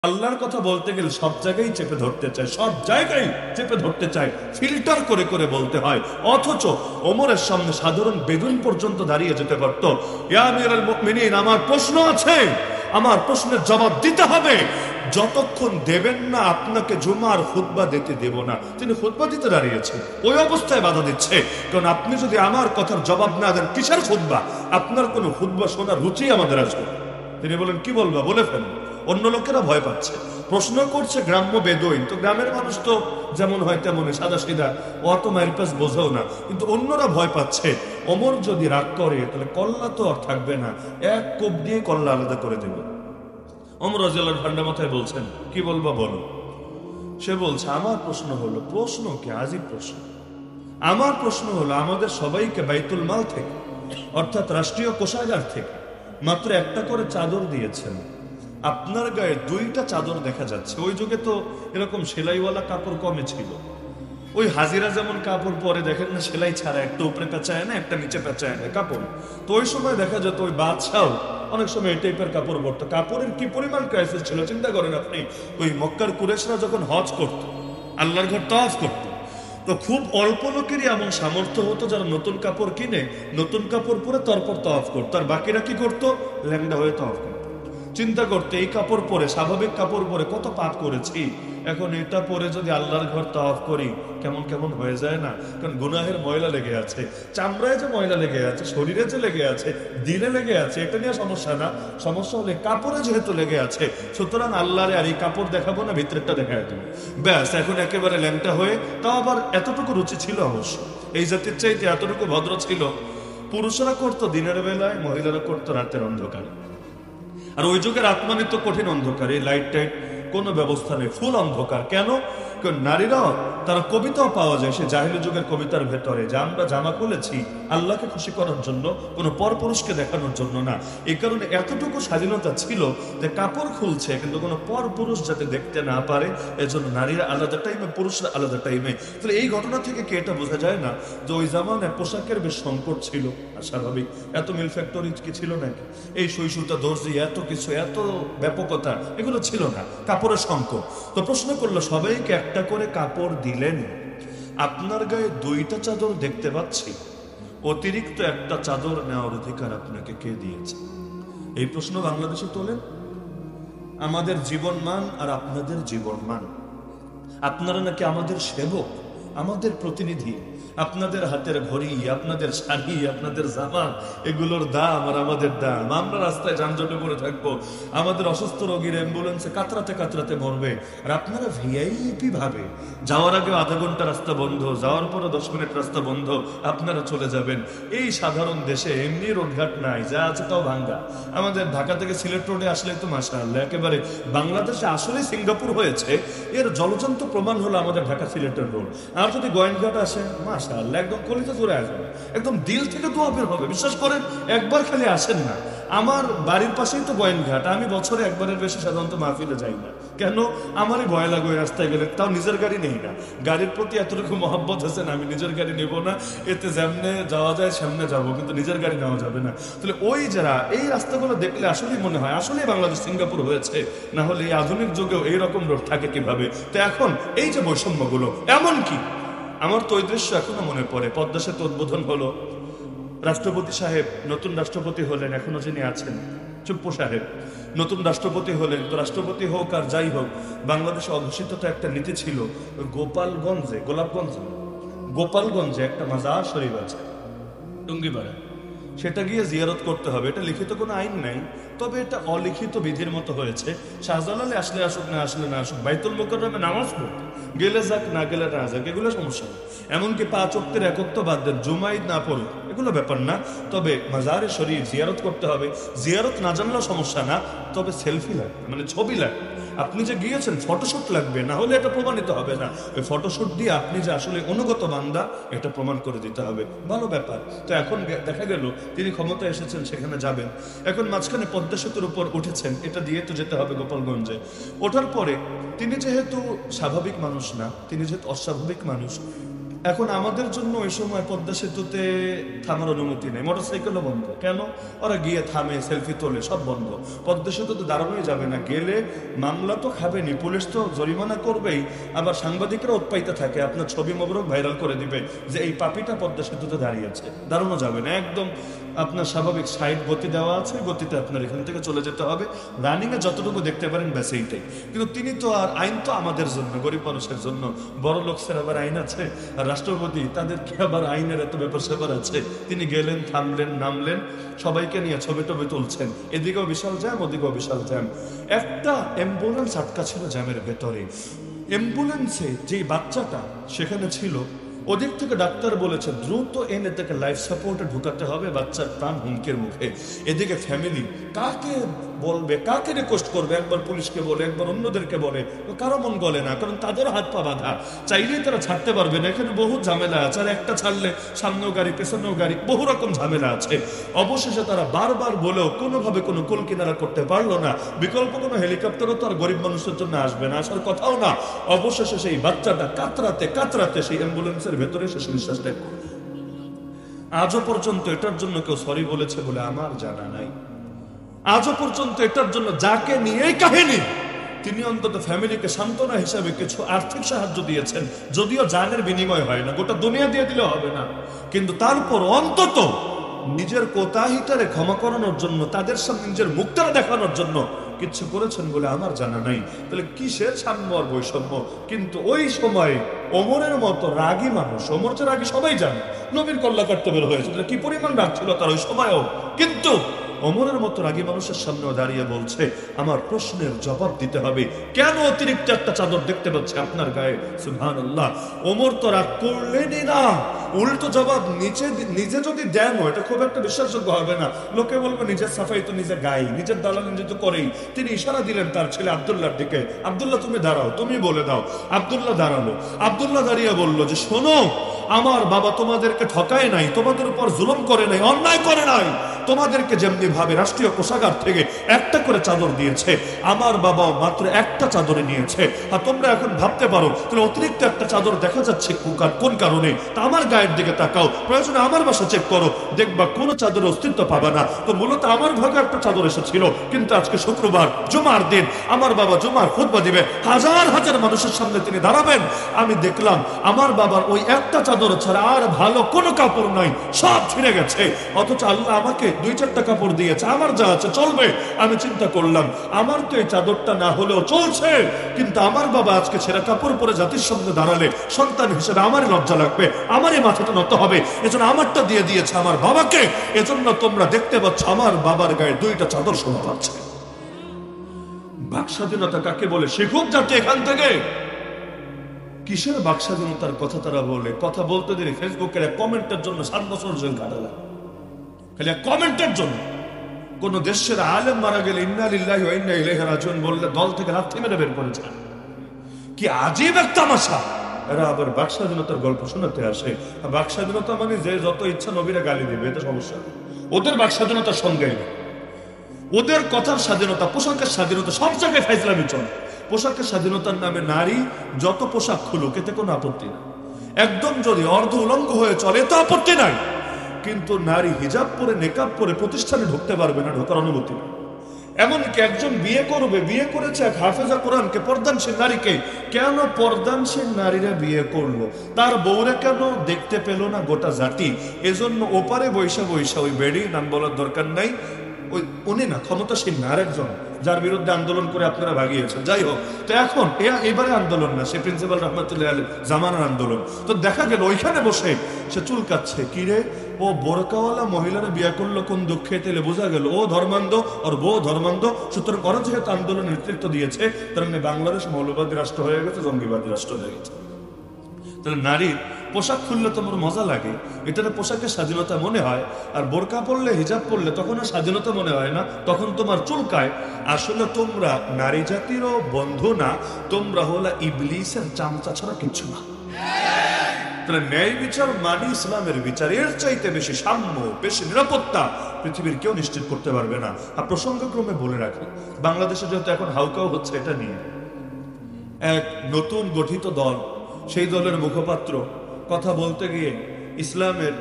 আল্লাহর কথা বলতে গেলে সব জায়গায় চেপে ধরতে চায়, সব জায়গায় চেপে ধরতে চায়, ফিল্টার করে করে বলতে হয়। অথচ ওমরের সামনে সাধারণ বেদুইন পর্যন্ত দাঁড়িয়ে যেতে পারত। ইয়া আমিরুল মুমিনিন, আমার প্রশ্ন আছে, আমার প্রশ্নের জবাব দিতে হবে। যতক্ষণ দেবেন না আপনাকে জুমার খুতবা দিতে দেব না। তিনি খুতবা দিতে দাঁড়িয়েছেন, ওই অবস্থায় বাধা দিচ্ছে। কারণ আপনি যদি আমার কথার জবাব না দেন, কিসের খুতবা? আপনার কোনো খুতবা শোনার রুচি আমাদের আছে। তিনি বলেন, কি বলবা বলে ফেলুন। অন্য লোকেরা ভয় পাচ্ছে, প্রশ্ন করছে গ্রাম্য বেদুইন, তো গ্রামের মানুষ তো যেমন হয় তেমনই সাদা সিধা, অত মাইরপাস বোঝাও না, কিন্তু অন্যরা ভয় পাচ্ছে। ওমর যদি রাগ করে তাহলে কল্লা তো আর থাকবে না, এক কোপ দিয়ে কল্লা আলাদা করে দেবে। ওমর রাদিয়াল্লাহু আনহু ঠান্ডা মাথায় বলছেন, কি বলবা বলো। সে বলছে, আমার প্রশ্ন হলো, প্রশ্ন কি আজীব প্রশ্ন, আমার প্রশ্ন হলো আমাদের সবাইকে বাইতুল মাল থেকে অর্থাৎ রাষ্ট্রীয় কোষাগার থেকে মাত্র একটা করে চাদর দিয়েছেন, আপনার গায়ে দুইটা চাদর দেখা যাচ্ছে। ওই যুগে তো এরকম সেলাইওয়ালা কাপড় কমে ছিল। ওই হাজিরা যেমন কাপড় পরে দেখেন না, সেলাই ছাড়া একটা উপরে পেঁচায় না, একটা নিচে পেঁচায় না কাপড়। তো ওই সময় দেখা যেত ওই বাদশাও অনেক সময় এই টাইপের কাপড় পরতো। কাপড়ের কি পরিমাণ ক্রাইসিস ছিল চিন্তা করেন আপনি। ওই মক্কার কুরেশরা যখন হজ করতো, আল্লাহর ঘর তওয়াফ করতো, তো খুব অল্প লোকেরই এমন সামর্থ্য হতো যারা নতুন কাপড় কিনে নতুন কাপড় পরে তারপর তওয়াফ করতো, আর বাকিরা কি করতো? ল্যাংড়া হয়ে তওয়াফ করতো। চিন্তা করতে, এই কাপড় পরে, স্বাভাবিক কাপড় পরে কত পাপ করেছি, এখন এটা পরে যদি আল্লাহর ঘর তওয়াফ করি কেমন কেমন হয়ে যায় না? কারণ গুনাহের ময়লা লেগে আছে, চামড়ায় যে ময়লা লেগে আছে, শরীরে যে লেগে আছে, দিলে লেগে আছে, এটা নিয়ে সমস্যা না। সমস্যা হলে কাপড়ে যেহেতু লেগে আছে, সুতরাং আল্লাহরে আর এই কাপড় দেখাবো না, ভিতরেরটা দেখায় দেবো, ব্যাস। এখন একেবারে ল্যাংটা হয়ে, তাও আবার এতটুকু রুচি ছিল অবশ্য, এই জাতির চাইতে এতটুকু ভদ্র ছিল। পুরুষরা করতো দিনের বেলায়, মহিলারা করতো রাতের অন্ধকারে। আর ওই যুগের আত্মানি তো কঠিন অন্ধকার, এই লাইট টাইট কোনো ব্যবস্থা নেই, ফুল অন্ধকার। কেন? কারণ নারীরাও, তারা কবিতাও পাওয়া যায় সে জাহিলি যুগের কবিতার ভেতরে, যে আমরা জামা খুলেছি আল্লাহকে খুশি করার জন্য, কোনো পরপুরুষকে দেখানোর জন্য না। এই কারণে এতটুকু স্বাধীনতা ছিল যে কাপড় খুলছে কিন্তু কোনো পরপুরুষ যাতে দেখতে না পারে, এজন্য নারীরা আলাদা টাইমে, পুরুষরা আলাদা টাইমে। তাহলে এই ঘটনা থেকে কি এটা বোঝা যায় না যে ওই জামানায় পোশাকের বেশ সংকট ছিল? আর স্বাভাবিক, এত মিল ফ্যাক্টরি কি ছিল নাকি? এই সুইসুতা, দর্জি, এত কিছু, এত ব্যাপকতা এগুলো ছিল না, কাপড়ের সংকট। তো প্রশ্ন করলো, সবাইকে একটা করে কাপড় দিলেন, আপনার গায়ে দুইটা চাদর দেখতে পাচ্ছি, অতিরিক্ত একটা চাদর নেওয়ার অধিকার আপনাকে কে দিয়েছে? এই প্রশ্ন বাংলাদেশে তোলেন। আমাদের জীবন মান আর আপনাদের জীবন মান, আপনারা নাকি আমাদের সেবক, আমাদের প্রতিনিধি। আপনাদের হাতের ঘড়ি, আপনাদের শাড়ি, আপনাদের জামা, এগুলোর দাম আর আমাদের দাম। আমরা রাস্তায় যানজটে পড়ে থাকবো, আমাদের অসুস্থ রোগীর অ্যাম্বুলেন্সে কাতরাতে কাতরাতে মরবে, আর আপনারা ভিআইপি ভাবে যাওয়ার আগে আধা ঘন্টা রাস্তা বন্ধ, যাওয়ার পরে 10 মিনিট রাস্তা বন্ধ, আপনারা চলে যাবেন। এই সাধারণ দেশে এমনি রোডঘাট নাই, যা আছে তাও ভাঙ্গা। আমাদের ঢাকা থেকে সিলেট রোডে আসলে তো মাশাআল্লাহ, একেবারে বাংলাদেশে আসলে সিঙ্গাপুর হয়েছে, এর জলজন্ত প্রমাণ হলো আমাদের ঢাকা সিলেটের রোড। আর যদি গোয়েন্দাঘাট আসে, মাশাআল্লাহ, একদম কলিতে জোরে আসবে, একদম দিল থেকে দোয়া বের হবে। বিশ্বাস করেন, একবার খালি আসেন না, আমার বাড়ির পাশেই তো গোয়েন্দাঘাট, আমি বছরে একবারের বেশি সাধারণত মাহফিলে যাই না। কেন? আমারই ভয় লাগে ওই রাস্তায় গেলে, তাও নিজের গাড়ি নেই না। গাড়ির প্রতি এতটুকু মহব্বত আছে না, আমি নিজের গাড়ি নেব না, এতে যেমনে যাওয়া যায় সামনে যাবো, কিন্তু নিজের গাড়ি নেওয়া যাবে না। তাহলে ওই যারা এই রাস্তাগুলো দেখলে আসলেই মনে হয় আসলেই বাংলাদেশ সিঙ্গাপুর হয়েছে, না হলে এই আধুনিক যুগেও এইরকম রোড থাকে কিভাবে? তো এখন এই যে বৈষম্যগুলো, এমন কি আমার তো ওই দৃশ্য এখনো মনে পড়ে। পদ্মা সেতু উদ্বোধন হলো, রাষ্ট্রপতি সাহেব, নতুন রাষ্ট্রপতি হলেন, এখনো যিনি আছেন চুপ্পু সাহেব, নতুন রাষ্ট্রপতি হলেন। তো রাষ্ট্রপতি হোক আর যাই হোক, বাংলাদেশে অঘোষিত তো একটা নীতি ছিল, গোপালগঞ্জে একটা মাজার শরীফ আছে টুঙ্গিপাড়া, সেটা গিয়ে জিয়ারত করতে হবে। এটা লিখিত কোনো আইন নাই, তবে এটা অলিখিত বিধির মতো হয়েছে। শাহজালালে আসলে আসুক, না আসলে না আসুক, বাইতুল মুকাররমে নামাজ পড়তে গেলে যাক, না গেলে না যাক, এগুলো সমস্যা না। এমনকি 5 ওয়াক্তের একত্ব বাদ দেন, জুমাইদ না পড়ুক, এগুলো ব্যাপার না। তবে মাজারে শরীফ জিয়ারত করতে হবে। জিয়ারত না জানলেও সমস্যা না, তবে সেলফি লাগবে, মানে ছবি লাগবে। আপনি যে গিয়েছেন ফটোশুট লাগবে, না হলে এটা প্রমাণিত হবে না। ওই ফটোশুট দিয়ে আপনি যে আসলে অনুগত বান্দা এটা প্রমাণ করে দিতে হবে। ভালো ব্যাপার। তো এখন দেখা গেল তিনি ক্ষমতা এসেছেন, সেখানে যাবেন। এখন মাঝখানে পদ্মা সেতুর উপর উঠেছেন, এটা দিয়ে তো যেতে হবে গোপালগঞ্জে। ওঠার পরে তিনি যেহেতু স্বাভাবিক মানুষ না, তিনি যেহেতু অস্বাভাবিক মানুষ, এখন আমাদের জন্য ওই সময় পদ্মা সেতুতে থামার অনুমতি নেই, মোটরসাইকেলও বন্ধ। কেন? ওরা গিয়ে থামে, সেলফি তোলে, সব বন্ধ। পদ্মা সেতুতে দাঁড়ানোই যাবে না, গেলে মামলা তো খাবেনি, পুলিশ তো জরিমানা করবেই, আবার সাংবাদিকরা উৎপাইতে থাকে, আপনার ছবি মোবারক ভাইরাল করে দিবে যে এই পাপিটা পদ্মা সেতুতে দাঁড়িয়েছে। দাঁড়ানো যাবে না, একদম আপনার স্বাভাবিক সাইড গতি দেওয়া আছে, গতিতে আপনার এখান থেকে চলে যেতে হবে। রানিংয়ে যতটুকু দেখতে পারেন ব্যাস এইটাই। কিন্তু তিনি তো আর, আইন তো আমাদের জন্য, গরিব মানুষের জন্য। বড় লোকদের আবার আইন আছে, আর রাষ্ট্রপতি তাদেরকে আবার আইনের এত ব্যাপার স্যাপার আছে। তিনি গেলেন, থামলেন, নামলেন, সবাইকে নিয়ে ছবি টবি তুলছেন। এদিকেও বিশাল জ্যাম, ওদিকেও বিশাল জ্যাম। একটা অ্যাম্বুলেন্স আটকা ছিল জ্যামের ভেতরে। অ্যাম্বুলেন্সে যে বাচ্চাটা সেখানে ছিল, ওদিক থেকে ডাক্তার বলেছে দ্রুত এনে থেকে লাইফ সাপোর্টে ঢুকাতে হবে, বাচ্চার প্রাণ হুমকির মুখে। এদিকে ফ্যামিলি কাকে বলবে, কাকে রিকোয়েস্ট করবে? একবার পুলিশকে বলে, একবার অন্যদেরকে বলে, কারো মন গলে না, কারণ তাদের হাত পা বাঁধা, চাইলেই তারা ছাড়তে পারবে না। এখানে বহু ঝামেলা আছে, আর একটা ছাড়লে সামনেও গাড়ি, পেছনেও গাড়ি, বহু রকম ঝামেলা আছে। অবশেষে তারা বারবার বলেও কোনোভাবে কোনো কুল কিনারা করতে পারলো না। বিকল্প কোনো হেলিকপ্টারও তো আর গরিব মানুষের জন্য আসবে না, আসার কথাও না। অবশেষে সেই বাচ্চাটা কাতরাতে কাতরাতে সেই অ্যাম্বুলেন্সের ভেতরে শেষ নিঃশ্বাস ত্যাগ করে। আজও পর্যন্ত এটার জন্য কেউ সরি বলেছে বলে আমার জানা নাই। আজও পর্যন্ত এটার জন্য যাকে নিয়ে এই কাহিনী, তিনি অন্তত ফ্যামিলিকে সান্ত্বনা হিসাবে কিছু আর্থিক সাহায্য দিয়েছেন, যদিও জানের বিনিময় হয় না, গোটা দুনিয়া দিয়ে দিলে হবে না, কিন্তু তারপর অন্তত নিজের কোতাহিতারে ক্ষমা করানোর জন্য, তাদের সামনে নিজের মুখটা দেখানোর জন্য কিছু করেছেন বলে আমার জানা নাই। তাহলে কিসের সাম্য আর বৈষম্য? কিন্তু ওই সময় ওমরের মতো রাগী মানুষ, ওমর যে রাগী সবাই জানে, নবীর কল্লা কাটতে বের হয়েছে, কি পরিমাণ রাগ ছিল তার ওই সময়ও। কিন্তু ওমরের মতো রাগী মানুষের সামনেও দাঁড়িয়ে বলছে আমার প্রশ্নের জবাব দিতে হবে, কেন অতিরিক্ত একটা চাদর দেখতে পাচ্ছে আপনার গায়ে? সুবহানাল্লাহ। ওমর তো রাগ করলেনই না, উল্টো জবাব নিজে যদি দেন, এটা খুব একটা বিশ্বাসযোগ্য হবে না। লোকে বলবে নিজের সাফাই তো নিজে গায়ে, নিজের দালাল নিজে তো করেই। তিনি ইশারা দিলেন তার ছেলে আব্দুল্লাহর দিকে, আব্দুল্লাহ তুমি দাঁড়াও, তুমি বলে দাও। আব্দুল্লাহ দাঁড়ালো। আব্দুল্লাহ দাঁড়িয়ে বলল যে শোনো, আমার বাবা তোমাদেরকে ঠকায় নাই, তোমাদের উপর জুলুম করে নাই, অন্যায় করে নাই। তোমাদেরকে যেমনি ভাবে রাষ্ট্রীয় কোষাগার থেকে একটা করে চাদর দিয়েছে, আমার বাবাও মাত্র একটা চাদরে নিয়েছে। আর তোমরা এখন ভাবতে পারো তাহলে অতিরিক্ত একটা চাদর দেখা যাচ্ছে কোন কারণে? তা আমার গায়ের দিকে তাকাও, প্রয়োজনে আমার বাসা চেক করো, দেখবা কোনো চাদরের অস্তিত্ব পাবে না। তো মূলত আমার ভাগে একটা চাদর এসেছিল, কিন্তু আজকে শুক্রবার, জুমার দিন, আমার বাবা জুমার খুতবা দিবে, হাজার হাজার মানুষের সামনে তিনি দাঁড়াবেন। আমি দেখলাম আমার বাবার ওই একটা চাদর ছাড়া আর ভালো কোনো কাপড় নাই, সব ছিঁড়ে গেছে। অথচ আল্লাহ আমাকে 2-4টা কাপড় দিয়েছে, আমার যা আছে চলবে। আমি চিন্তা করলাম আমার তো এই চাদরটা না হলেও চলছে, কিন্তু আমার বাবা আজকে ছেঁড়া কাপড় পরে জাতির সামনে দাঁড়ালে সন্তান হিসেবে আমারই লজ্জা লাগবে, আমারই মাথাটা নত হবে। এজন্য আমারটা দিয়ে দিয়েছে আমার বাবাকে। এজন্য তোমরা দেখতে পাচ্ছ আমার বাবার গায়ে 2টা চাদর শোভা পাচ্ছে। বাক স্বাধীনতা কাকে বলে শিখুক যাতে এখান থেকে। কিসের বাক স্বাধীনতার কথা তারা বলে? কথা বলতে দেরি ফেসবুকের এক কমেন্টের জন্য 7 বছর জেল কাটালাম, খালি এক কমেন্টের জন্য। কোন দেশের আলেম মারা গেলে ইন্না লিল্লাহি ওয়া ইন্না ইলাইহি রাজিউন বললে দল থেকে লাথি মেরে বের করে যায়। কি আজীব এক তামাশা! এরা আবার বাক স্বাধীনতার গল্প শোনাতে আসে। বাক স্বাধীনতা মানে যে যত ইচ্ছা নবীরা গালি দিবে, এটা সমস্যা। ওদের বাক স্বাধীনতার সঙ্গে ওদের কথার স্বাধীনতা, পোশাকের স্বাধীনতা, সব জায়গায় ফাইজলামি চলে। পোশাকের স্বাধীনতার নামে নারী যত পোশাক খুলুক, এতে কোনো আপত্তি নাই। একদম যদি অর্ধ উলঙ্গ হয়ে চলে তো আপত্তি নাই, কিন্তু নারী হিজাব পরে, নেকাব পরে প্রতিষ্ঠানে ঢুকতে পারবে না, ঢোকার অনুমতি নেই। এমনকি একজন বিয়ে করবে, বিয়ে করেছে এক হাফেজা কোরআনকে, পর্দানশীল নারীকে। কেন পর্দানশীল নারীরা বিয়ে করলো? তার বউরা কেন দেখতে পেল না গোটা জাতি? এজন্য ওপারে বৈশা বৈশা ওই বেড়ি, নাম বলার দরকার নাই, ওই উনি না, ক্ষমতাসীন না, আরেকজন যার বিরুদ্ধে আন্দোলন করে আপনারা ভাগিয়েছেন। যাই হোক, তো এখন এবারে আন্দোলন না, সে প্রিন্সিপাল রহমতুল্লাহ আলী জামানার আন্দোলন। তো দেখা গেল ওইখানে বসে সে চুলকাচ্ছে, কিরে ও বোরকাওয়ালা মহিলারা বিয়ে করলো কোন দুঃখে? তেলে বোঝা গেল ও ধর্মান্ধ, ওর বউ ধর্মান্ধ। সুতরাং ওরা যেহেতু আন্দোলন নেতৃত্ব দিয়েছে, তার মানে বাংলাদেশ মৌলবাদী রাষ্ট্র হয়ে গেছে, জঙ্গিবাদী রাষ্ট্র হয়ে গেছে। তাহলে নারীর পোশাক খুললে তোমার মজা লাগে, এটা পোশাকের স্বাধীনতা মনে হয়। আর বোরকা পরলে, হিজাব পরলে তখন আর স্বাধীনতা মনে হয় না, তখন তোমার চুলকায়। আসলে তোমরা নারী জাতিরও বন্ধু না, তোমরা হলো ইবলিসের চামচা ছাড়া কিছু না। তাহলে ন্যায় বিচার মানে ইসলামের বিচার। এর চাইতে বেশি সাম্য, বেশি নিরাপত্তা পৃথিবীর কেউ নিশ্চিত করতে পারবে না। আর প্রসঙ্গক্রমে বলে রাখি, বাংলাদেশে যেহেতু এখন হাউকাও হচ্ছে এটা নিয়ে, এক নতুন গঠিত দল, সেই দলের মুখপাত্র কথা বলতে গিয়ে ইসলামের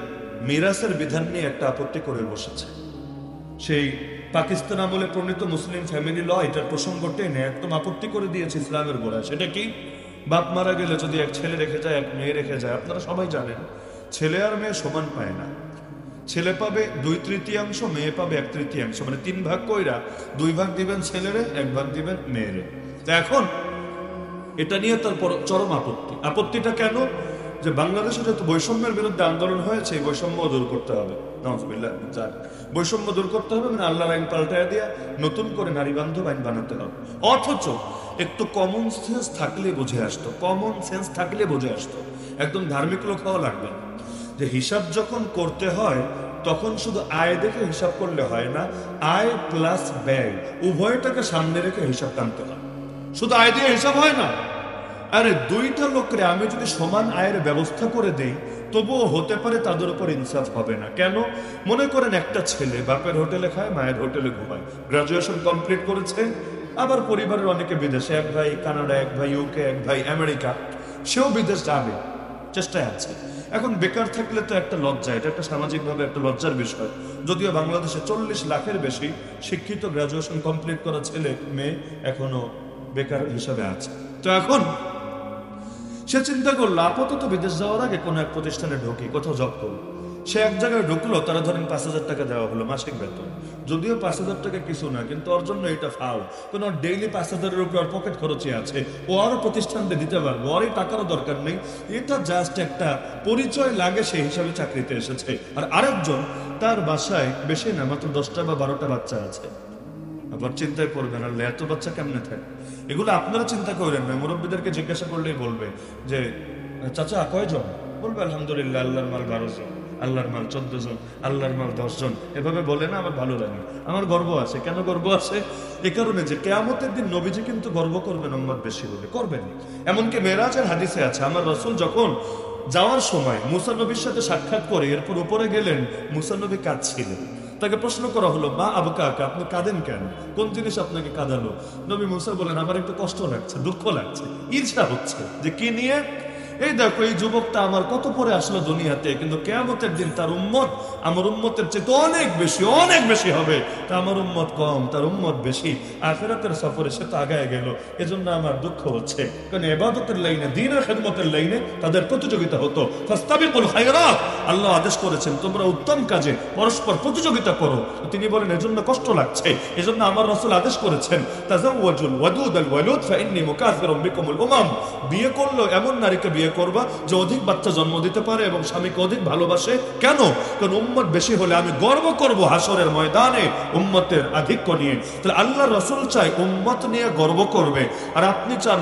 মিরাসের বিধান নিয়ে একটা আপত্তি করে বসেছে। সেই পাকিস্তান আমলে প্রণীত মুসলিম ফ্যামিলি ল এটার প্রসঙ্গ টেনে একদম আপত্তি করে দিয়েছে ইসলামের গোড়ায়। সেটা কি? বাপ মারা গেলে যদি এক ছেলে রেখে যায়, এক মেয়ে রেখে যায়, আপনারা সবাই জানেন ছেলে আর মেয়ে সমান পায় না। ছেলে পাবে 2/3, মেয়ে পাবে 1/3, মানে 3 ভাগ কইরা 2 ভাগ দিবেন ছেলেরে, 1 ভাগ দিবেন মেয়েরে। তো এখন এটা নিয়ে তার চরম আপত্তি। আপত্তিটা কেন? যে বাংলাদেশে যত বৈষম্যের বিরুদ্ধে আন্দোলন হয়েছে, এই বৈষম্য দূর করতে হবে। নাউজুবিল্লাহ, বৈষম্য দূর করতে হবে, মানে আল্লাহর আইন পাল্টায় দিয়া নতুন করে নারী বান্ধব আইন বানাতে হবে। অথচ একটু কমন সেন্স থাকলে বুঝে আসতো, কমন সেন্স থাকলে বুঝে আসতো। একদম ধার্মিক লোক হওয়া লাগবে না। যে হিসাব যখন করতে হয় তখন শুধু আয় দেখে হিসাব করলে হয় না, আয় প্লাস ব্যয় উভয়টাকে সামনে রেখে হিসাব টানতে হয়। শুধু আয় দিয়ে হিসাব হয় না। আরে দুইটা লোকরে আমি যদি সমান আয়ের ব্যবস্থা করে দেই, তবুও হতে পারে তাদের উপর ইনসাফ হবে না। কেন? মনে করেন একটা ছেলে বাপের হোটেলে খায়, মায়ের হোটেলে ঘুমায়, গ্রাজুয়েশন কমপ্লিট করেছে, আবার পরিবারের অনেকে বিদেশে, এক ভাই কানাডা, এক ভাই ইউকে, এক ভাই আমেরিকা, সেও বিদেশ যাবে, চেষ্টায় আছে। এখন বেকার থাকলে তো একটা লজ্জা, এটা একটা সামাজিকভাবে একটা লজ্জার বিষয়। যদিও বাংলাদেশে 40 লাখের বেশি শিক্ষিত গ্রাজুয়েশন কমপ্লিট করা ছেলে মেয়ে এখনো বেকার হিসাবে আছে। তো এখন সে চিন্তা করলো আপাতত বিদেশ যাওয়ার আগে কোনো এক প্রতিষ্ঠানে ঢুকি, কোথাও জব করবো। সে এক জায়গায় ঢুকলো, তারা ধরেন 5,000 টাকা দেওয়া হলো মাসিক বেতন। যদিও 5,000 টাকা কিছু না, কিন্তু ওর জন্য এটা ফাউল। কোনো ডেইলি 5,000-এর উপরে ওর পকেট খরচই আছে, ও আরো প্রতিষ্ঠানকে দিতে পারবো, ওর এই টাকারও দরকার নেই। এটা জাস্ট একটা পরিচয় লাগে, সেই হিসাবে চাকরিতে এসেছে। আর আরেকজন, তার বাসায় বেশি না, মাত্র 10টা বা 12টা বাচ্চা আছে। আবার চিন্তায় পড়বেন, আল্লাহ এত বাচ্চা কেমনে থাকে? এগুলো আপনারা চিন্তা করেন না, মুরব্বীদেরকে জিজ্ঞাসা করলেই বলবে যে চাচা কয়জন? বলবে আলহামদুলিল্লাহ আল্লাহর মাল 12 জন, আল্লাহর মাল 14 জন, আল্লাহর মাল 10 জন। এভাবে বলে না, আমার ভালো লাগে, আমার গর্ব আছে। কেন গর্ব আছে? এ কারণে যে কিয়ামতের দিন নবীজি কিন্তু গর্ব করবেন উম্মত বেশি হলে, করবেন। এমনকি মেরাজের হাদিসে আছে, আমার রাসূল যখন যাওয়ার সময় মুসা নবীর সাথে সাক্ষাৎ করে এরপর উপরে গেলেন, মুসা নবী কাঁদছিলেন। তাকে প্রশ্ন করা হলো, মা আবকা, আপনি কাঁদেন কেন? কোন জিনিস আপনাকে কাঁদালো? নবী মুসা বলেন, আমার একটু কষ্ট লাগছে, দুঃখ লাগছে, ঈর্ষা হচ্ছে। যে কি নিয়ে? এই দেখো, এই যুবকটা আমার কত পরে আসলো দুনিয়াতে, কিন্তু কিয়ামতের দিন তার উম্মত আমার উম্মতের চেয়ে অনেক বেশি, অনেক বেশি হবে। তা আমার উম্মত কম, তার উম্মত বেশি। আখিরাতের সফরে সে তো আগায় গেল, এজন্য আমার দুঃখ হচ্ছে। কারণ ইবাদতের লাইনে, দ্বীনের খেদমতের লাইনে তাদের প্রতিযোগিতা হতো। ফাস্তাবিকুল খায়রাত, আল্লাহ আদেশ করেছেন তোমরা উত্তম কাজে পরস্পর প্রতিযোগিতা করো। তিনি বলেন এজন্য কষ্ট লাগছে, এজন্য আমার রাসূল আদেশ করেছেন তাযাওয়াজুল ওয়াদুদাল ওয়ালুদ ফাইন্নী মুকাসিরুম বিকুমুল উমাম। বিয়ে করলো এমন নারীকে বিয়ে করবা যে অধিক বাচ্চা জন্ম দিতে পারে এবং স্বামীকে অধিক ভালোবাসে। কেন? কারণ উম্মত বেশি হলে আমি গর্ব করব হাসরের ময়দানে উম্মতের আধিক্য নিয়ে। তাহলে আল্লাহর রাসূল চাই উম্মত নিয়ে গর্ব করবে, আর আপনি চান